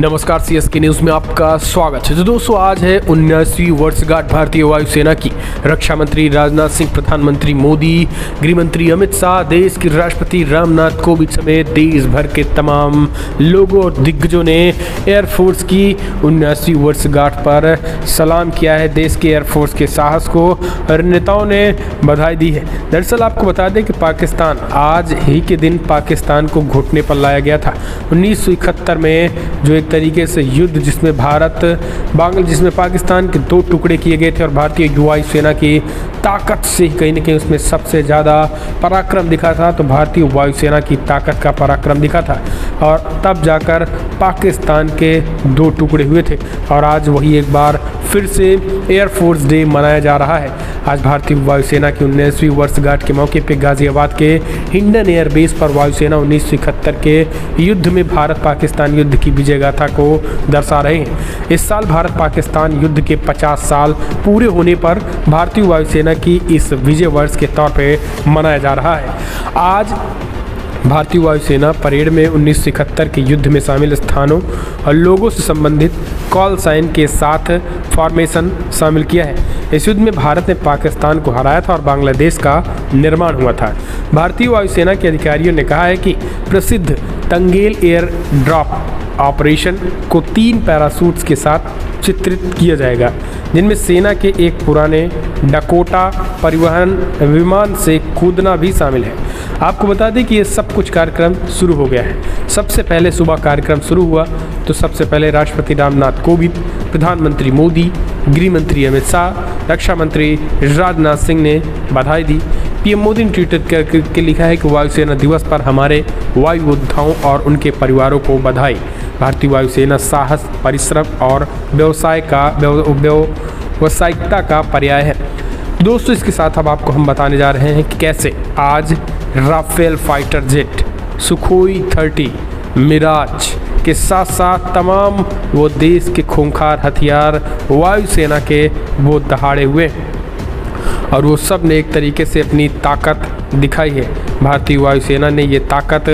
नमस्कार, CSK news में आपका स्वागत है। तो दोस्तों, आज है 19वीं वर्षगांठ भारतीय वायुसेना की। रक्षा मंत्री राजनाथ सिंह, प्रधानमंत्री मोदी, गृह मंत्री अमित शाह, देश के राष्ट्रपति रामनाथ कोविंद समेत देश भर के तमाम लोगों और दिग्गजों ने एयरफोर्स की 19वीं वर्षगांठ पर सलाम किया है। देश के एयरफोर्स के साहस को और नेताओं ने बधाई दी है। दरअसल आपको बता दें कि पाकिस्तान आज ही के दिन पाकिस्तान को घुटने पर लाया गया था। 1971 में जो एक तरीके से युद्ध जिसमें जिसमें पाकिस्तान के दो टुकड़े किए गए थे और भारतीय वायुसेना की ताकत से कहीं ना कहीं उसमें सबसे ज़्यादा पराक्रम दिखा था, तो भारतीय वायुसेना की ताकत का पराक्रम दिखा था और तब जाकर पाकिस्तान के दो टुकड़े हुए थे। और आज वही एक बार फिर से एयरफोर्स डे मनाया जा रहा है। आज भारतीय वायुसेना की 19वीं वर्षगांठ के मौके पर गाजियाबाद के हिंडन एयरबेस पर वायुसेना 1971 के युद्ध में भारत पाकिस्तान युद्ध की विजय गाथा को दर्शा रहे हैं। इस साल भारत पाकिस्तान युद्ध के 50 साल पूरे होने पर भारतीय वायुसेना की इस विजय वर्ष के तौर पे मनाया जा रहा है। आज भारतीय वायुसेना परेड में 1971 के युद्ध में शामिल स्थानों और लोगों से संबंधित कॉल साइन के साथ फॉर्मेशन शामिल किया है। इस युद्ध में भारत ने पाकिस्तान को हराया था और बांग्लादेश का निर्माण हुआ था। भारतीय वायुसेना के अधिकारियों ने कहा है कि प्रसिद्ध तंगेल एयर ड्रॉप ऑपरेशन को 3 पैराशूट्स के साथ चित्रित किया जाएगा, जिनमें सेना के एक पुराने डकोटा परिवहन विमान से कूदना भी शामिल है। आपको बता दें कि ये सब कुछ कार्यक्रम शुरू हो गया है। सबसे पहले सुबह कार्यक्रम शुरू हुआ तो सबसे पहले राष्ट्रपति रामनाथ कोविंद, प्रधानमंत्री मोदी, गृह मंत्री अमित शाह, रक्षा मंत्री राजनाथ सिंह ने बधाई दी। पीएम मोदी ने ट्वीट करके लिखा है कि वायुसेना दिवस पर हमारे वायु योद्धाओं और उनके परिवारों को बधाई। भारतीय वायुसेना साहस, परिश्रम और व्यावसायिकता का पर्याय है। दोस्तों, इसके साथ अब आपको हम बताने जा रहे हैं कि कैसे आज Rafale fighter jet, Sukhoi 30, Mirage के साथ साथ तमाम वो देश के खूंखार हथियार वायुसेना के वो दहाड़े हुए और वो सब ने एक तरीके से अपनी ताकत दिखाई है। भारतीय वायुसेना ने ये ताकत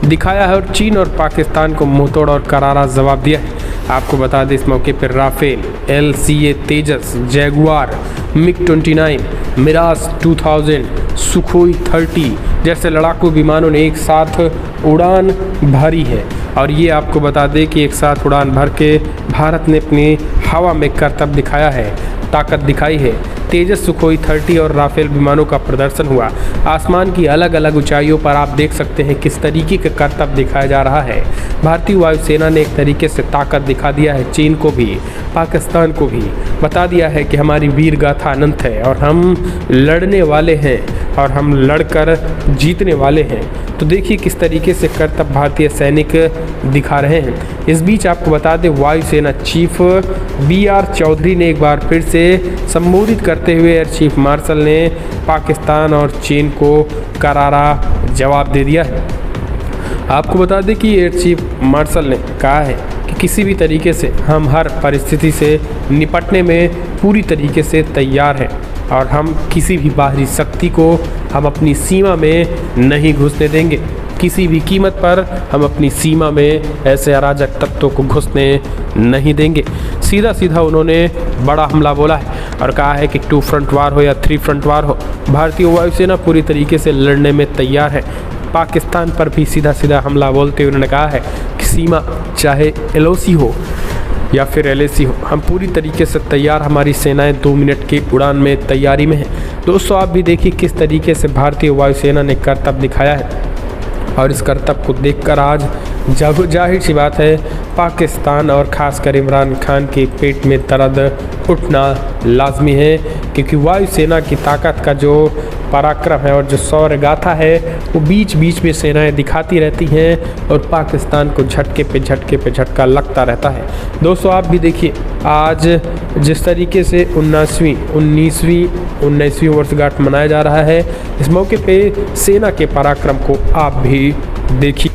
दिखाया है और चीन और पाकिस्तान को मुंहतोड़ और करारा जवाब दिया है। आपको बता दें, इस मौके पर राफेल, LCA तेजस, जैगुआर, MiG-29, मिराज 2000, सुखोई 30 जैसे लड़ाकू विमानों ने एक साथ उड़ान भरी है। और ये आपको बता दें कि एक साथ उड़ान भर के भारत ने अपनी हवा में करतब दिखाया है, ताकत दिखाई है। तेजस, सुखोई 30 और राफेल विमानों का प्रदर्शन हुआ। आसमान की अलग अलग ऊंचाइयों पर आप देख सकते हैं किस तरीके का करतब दिखाया जा रहा है। भारतीय वायुसेना ने एक तरीके से ताकत दिखा दिया है। चीन को भी, पाकिस्तान को भी बता दिया है कि हमारी वीर गाथा अनंत है और हम लड़ने वाले हैं और हम लड़कर जीतने वाले हैं। तो देखिए किस तरीके से करतब भारतीय सैनिक दिखा रहे हैं। इस बीच आपको बता दें, वायुसेना चीफ BR चौधरी ने एक बार फिर से संबोधित करते हुए एयर चीफ मार्शल ने पाकिस्तान और चीन को करारा जवाब दे दिया है। आपको बता दें कि एयर चीफ मार्शल ने कहा है कि किसी भी तरीके से हम हर परिस्थिति से निपटने में पूरी तरीके से तैयार हैं और हम किसी भी बाहरी शक्ति को हम अपनी सीमा में नहीं घुसने देंगे। किसी भी कीमत पर हम अपनी सीमा में ऐसे अराजक तत्वों को घुसने नहीं देंगे। सीधा सीधा उन्होंने बड़ा हमला बोला है और कहा है कि 2 फ्रंट वार हो या 3 फ्रंट वार हो, भारतीय वायुसेना पूरी तरीके से लड़ने में तैयार है। पाकिस्तान पर भी सीधा सीधा हमला बोलते हुए उन्होंने कहा है कि सीमा चाहे LOC हो या फिर LAC हो, हम पूरी तरीके से तैयार, हमारी सेनाएं 2 मिनट की उड़ान में तैयारी में हैं। दोस्तों, आप भी देखिए किस तरीके से भारतीय वायुसेना ने करतब दिखाया है और इस करतब को देखकर आज जाहिर सी बात है पाकिस्तान और ख़ासकर इमरान खान के पेट में दर्द उठना लाजमी है, क्योंकि वायुसेना की ताकत का जो पराक्रम है और जो शौर्य गाथा है वो बीच बीच में सेनाएं दिखाती रहती हैं और पाकिस्तान को झटके पे झटका लगता रहता है। दोस्तों, आप भी देखिए आज जिस तरीके से 19वीं वर्षगांठ मनाया जा रहा है, इस मौके पे सेना के पराक्रम को आप भी देखिए।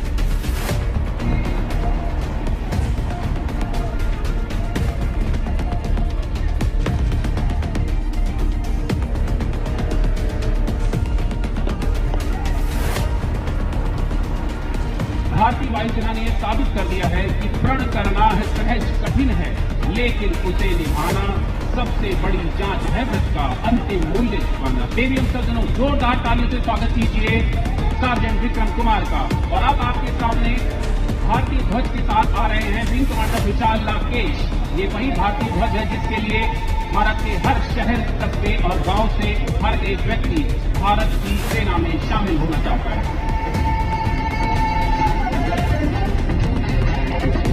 भारतीय वायुसेना ने यह साबित कर दिया है कि प्रण करना है सहज कठिन है, लेकिन उसे निभाना सबसे बड़ी जांच है। व्रत का अंतिम मूल्य चुकाना। बेरियम सज्जनों, जोरदार तालियों से स्वागत कीजिए सार्जेंट विक्रम कुमार का। और अब आपके सामने भारतीय ध्वज के साथ आ रहे हैं विंग कमांडर विशाल राकेश। ये वही भारतीय ध्वज है जिसके लिए भारत के हर शहर, कस्बे और गांव से हर एक व्यक्ति भारत की सेना में शामिल होना चाहता है।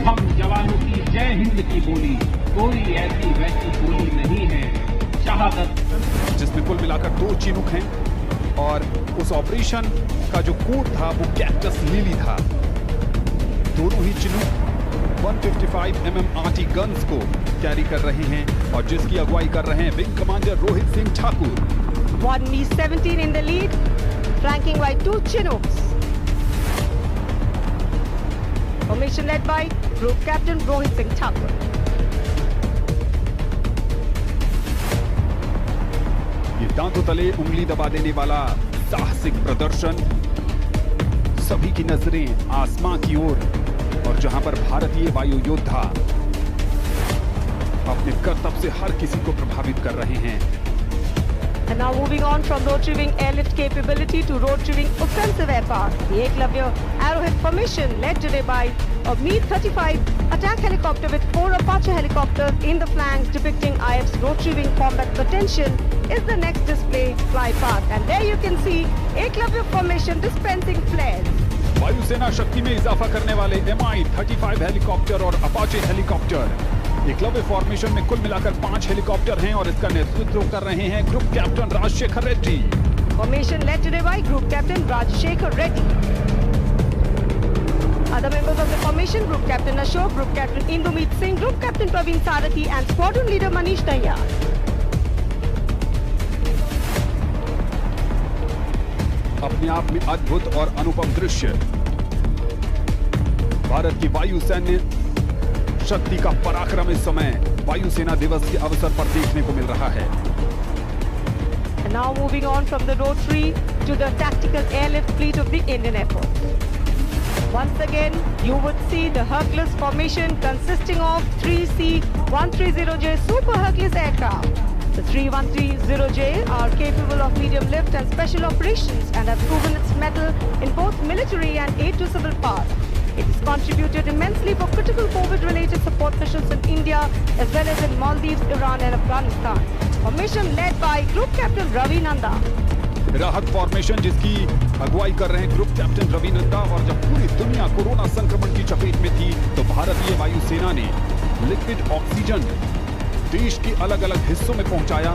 हम जवानों की जय हिंद की बोली, कोई ऐसी वैसी बोली नहीं है। शहादत, जिसमें कुल मिलाकर 2 चिनूक हैं और उस ऑपरेशन का जो कोड था वो कैक्टस लिली था। दोनों ही चिनूक 155 mm आर्टी गन्स को कैरी कर रहे हैं और जिसकी अगुवाई कर रहे हैं wing commander Rohit Singh Thakur. One Mi-17 in the lead, flanking by 2 Chinooks. Formation led by Group Captain Rohit Singh Thakur. ये दांतों तले उंगली दबा देने वाला साहसिक प्रदर्शन, सभी की नजरें आसमां की ओर और जहां पर भारतीय वायु योद्धा अपने करतब से हर किसी को प्रभावित कर रहे हैं। And now moving on from retrieving airlift capability to retrieving offensive air power. The Eklavya Arrowhead formation led today by a Mi-35 attack helicopter with 4 Apache helicopters in the flanks depicting IF's retrieving combat potential is the next display fly past. And there you can see Eklavya formation dispensing flares. वायुसेना शक्ति में इजाफा करने वाले Mi-35 helicopter और Apache helicopter Eklavya formation में कुल मिलाकर 5 हेलीकॉप्टर हैं और इसका नेतृत्व कर रहे हैं group captain Rajashekar Reddy. Formation led today by Group Captain Rajshekar Reddy. Other members of the formation: Group Captain Ashok, Group Captain Indomeet Singh, Group Captain Praveen Sarathi and Squadron Leader Manish Daya. अपने आप में अद्भुत और अनुपम दृश्य भारत की वायु सैन्य शक्ति का पराक्रम इस समय वायुसेना दिवस के अवसर पर देखने को मिल रहा है। And now moving on from the rotary to the tactical airlift fleet of the Indian Air Force. Once again, you would see the Hercules formation consisting of 3C-130J Super Hercules aircraft. The 3-130J are capable of medium lift and special operations and have proven its mettle in both military and aid to civil parts. It has contributed immensely for critical COVID-related support missions in India as well as in Maldives, Iran and Afghanistan. Formation led by Group Captain Ravi Nanda. राहत formation जिसकी अगुवाई कर रहे हैं group captain Ravi Nanda. और जब पूरी दुनिया कोरोना संक्रमण की चपेट में थी तो भारतीय वायुसेना ने लिक्विड ऑक्सीजन देश के अलग अलग हिस्सों में पहुंचाया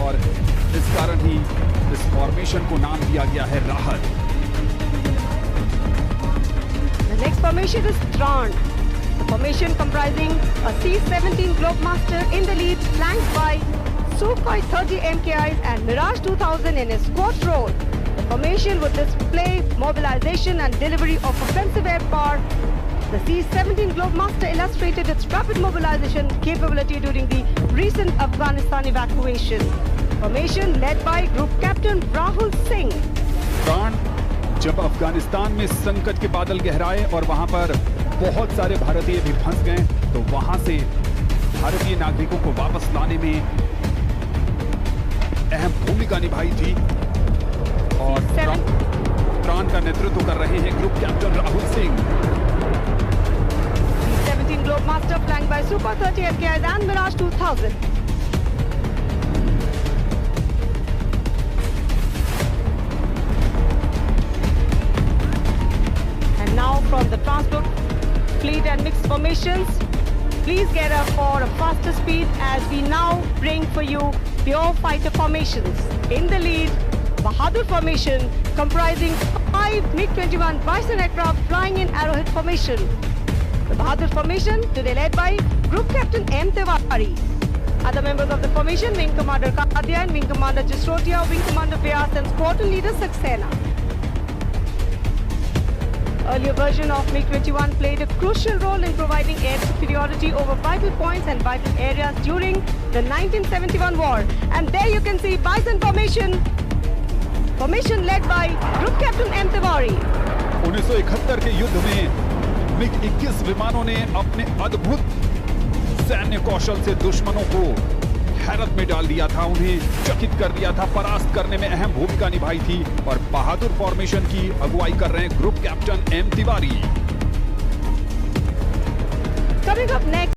और इस कारण ही इस फॉर्मेशन को नाम दिया गया है राहत। The next formation is Tran. The formation comprising a C-17 Globemaster in the lead, flanked by Sukhoi 30 MKIs and Mirage 2000 in a squad role. The formation would display mobilization and delivery of offensive air power. The C-17 Globemaster illustrated its rapid mobilization capability during the recent Afghanistan evacuation. Formation led by Group Captain Rahul Singh. प्राण जब अफगानिस्तान में संकट के बादल गहराए और वहां पर बहुत सारे भारतीय भी फंस गए तो वहां से भारतीय नागरिकों को वापस लाने में अहम भूमिका निभाई थी और प्राण का नेतृत्व कर रहे हैं group captain Rahul Singh. C-17 Globemaster flanked by Super 30 MKIs and Mirage 2000. Now from the transport fleet and mixed formations, please get up for a faster speed as we now bring for you pure fighter formations. In the lead, Bahadur formation comprising 5 MiG-21 Bison aircraft flying in Arrowhead formation. The Bahadur formation today led by Group Captain M. Tewari. Other members of the formation: Wing Commander Kadia and Wing Commander Jisrotia, Wing Commander Vyas and Squadron Leader Saxena. Earlier version of MiG-21 played a crucial role in providing air superiority over vital points and vital areas during the 1971 war. And there you can see Bison formation led by Group Captain M. Tiwari. 1971 के युद्ध में मिग-21 विमानों ने अपने अद्भुत सैन्य कौशल से दुश्मनों को हैरत में डाल दिया था, उन्हें चकित कर दिया था, परास्त करने में अहम भूमिका निभाई थी। और बहादुर फॉर्मेशन की अगुवाई कर रहे हैं group captain M Tiwari. Coming up next.